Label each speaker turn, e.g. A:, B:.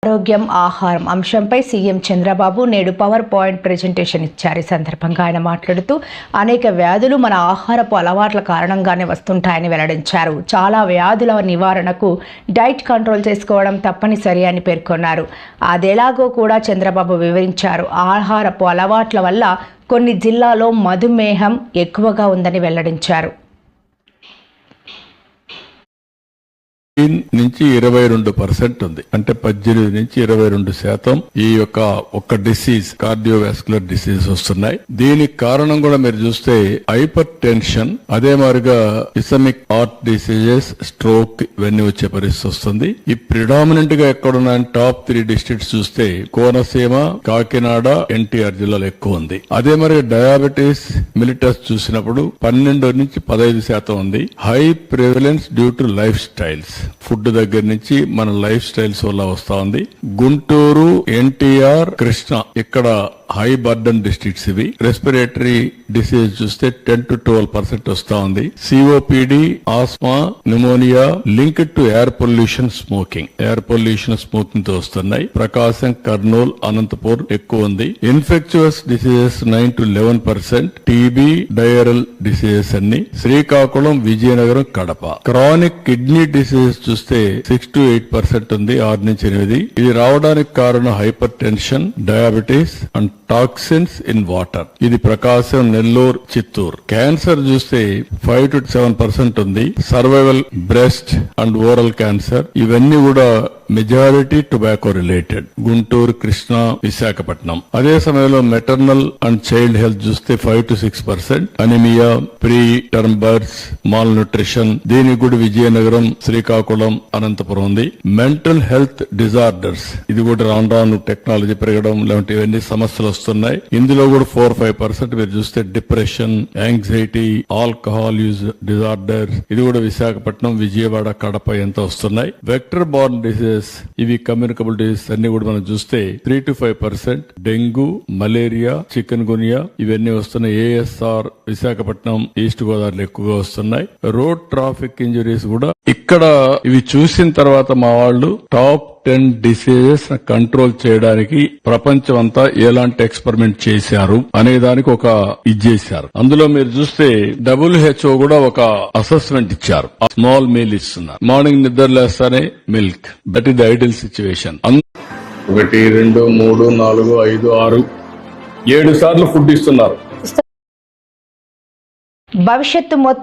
A: ఆరోగ్యం ఆహారం అంశంపై సీఎం చంద్రబాబు నేడు పవర్ పాయింట్ ప్రెజెంటేషన్ ఇచ్చారు. ఈ సందర్భంగా ఆయన మాట్లాడుతూ అనేక వ్యాధులు మన ఆహారపు అలవాట్ల కారణంగానే వస్తుంటాయని వెల్లడించారు. చాలా వ్యాధుల నివారణకు డైట్ కంట్రోల్ చేసుకోవడం తప్పనిసరి అని పేర్కొన్నారు. అదెలాగో కూడా చంద్రబాబు వివరించారు. ఆహారపు అలవాట్ల వల్ల కొన్ని జిల్లాల్లో మధుమేహం ఎక్కువగా ఉందని వెల్లడించారు.
B: నుంచి 22% ఉంది. అంటే 18 నుంచి 22% ఈ యొక్క ఒక డిసీజ్ కార్డియోవాస్కులర్ డిసీజ్ వస్తున్నాయి. దీనికి కారణం కూడా మీరు చూస్తే హైపర్ టెన్షన్, అదే మాదిరిగా ఇసమిక్ హార్ట్ డిసీజెస్, స్ట్రోక్ ఇవన్నీ వచ్చే పరిస్థితి వస్తుంది. ఈ ప్రిడామినెంట్ గా ఎక్కడున్న టాప్ 3 డిస్ట్రిక్ట్స్ చూస్తే కోనసీమ, కాకినాడ, ఎన్టీఆర్ జిల్లాలో ఎక్కువ ఉంది. అదే మరి డయాబెటీస్ మిలిటస్ చూసినప్పుడు 12 నుంచి 15% ఉంది. High prevalence due to life styles, food దగ్గర నుంచి మన లైఫ్ స్టైల్స్ వల్ల వస్తా ఉంది. గుంటూరు, ఎన్టీఆర్, కృష్ణ ఇక్కడ హై బర్డన్ డిస్ట్రిక్ట్స్ ఇవి. రెస్పిరేటరీ డిసీజ్ చూస్తే 10 to 12% వస్తా ఉంది. COPD, asthma, pneumonia linked to air pollution, smoking తో వస్తున్నాయి. ప్రకాశం, కర్నూలు, అనంతపూర్ ఎక్కువ ఉంది. Infectious diseases 9 to 11%. TB, diarrhoeal diseases అన్ని Srikakulam, Vizianagaram, Kadapa. Chronic kidney diseases చూస్తే 6 to 8% ఉంది, 6 నుంచి 8. ఇది రావడానికి కారణం hyper tension, diabetes and toxins in water. ఇది ప్రకాశం, నెల్లూరు, చిత్తూరు. క్యాన్సర్ చూస్తే 5 to 7% ఉంది. Survival, breast and oral cancer ఇవన్నీ కూడా majority tobacco related. Guntur, Krishna, Visakhapatnam. అదే సమయంలో మెటర్నల్ అండ్ చైల్డ్ హెల్త్ చూస్తే 5 to 6%. Anaemia, pre term births, mall nutrition దీనికి కూడా విజయనగరం, శ్రీకాకుళం, అనంతపురం ఉంది. మెంటల్ హెల్త్ డిజార్డర్స్ ఇది కూడా రాను టెక్నాలజీ పెరగడం లాంటి ఇవన్నీ సమస్యలు వస్తున్నాయి. ఇందులో కూడా 4-5% మీరు చూస్తే depression, anxiety, alcohol use disorders ఇది కూడా విశాఖపట్నం, విజయవాడ, కడప ఎంత వస్తున్నాయి. వెక్టర్ బార్న్ డిసీజెస్ ఇవి కమ్యూనికబుల్ డిసీజెస్ అన్ని కూడా మనం చూస్తే 3 to 5%. డెంగ్యూ, మలేరియా, చికెన్ గునియా ఇవన్నీ వస్తున్నాయి. ఏఎస్ఆర్ విశాఖపట్నం, ఈస్ట్ గోదావరిలో ఎక్కువగా వస్తున్నాయి. రోడ్ ట్రాఫిక్ ఇంజరీస్ కూడా ఇక్కడ ఇవి చూసిన తర్వాత మా వాళ్ళు టాప్ 10 డిసీజెస్ కంట్రోల్ చేయడానికి ప్రపంచం అంతా ఎలాంటి ఎక్స్పెరిమెంట్ చేశారు అనే దానికి ఒక ఇది చేశారు. అందులో మీరు చూస్తే WHO కూడా ఒక అసెస్మెంట్ ఇచ్చారు. స్మాల్ మీల్ ఇస్తున్నారు. మార్నింగ్ నిద్ర లేస్తానే milk. That is the ideal situation. 1, 2, 3, 4, 5, 6, 7 సార్లు ఫుడ్ ఇస్తున్నారు.
A: భవిష్యత్తు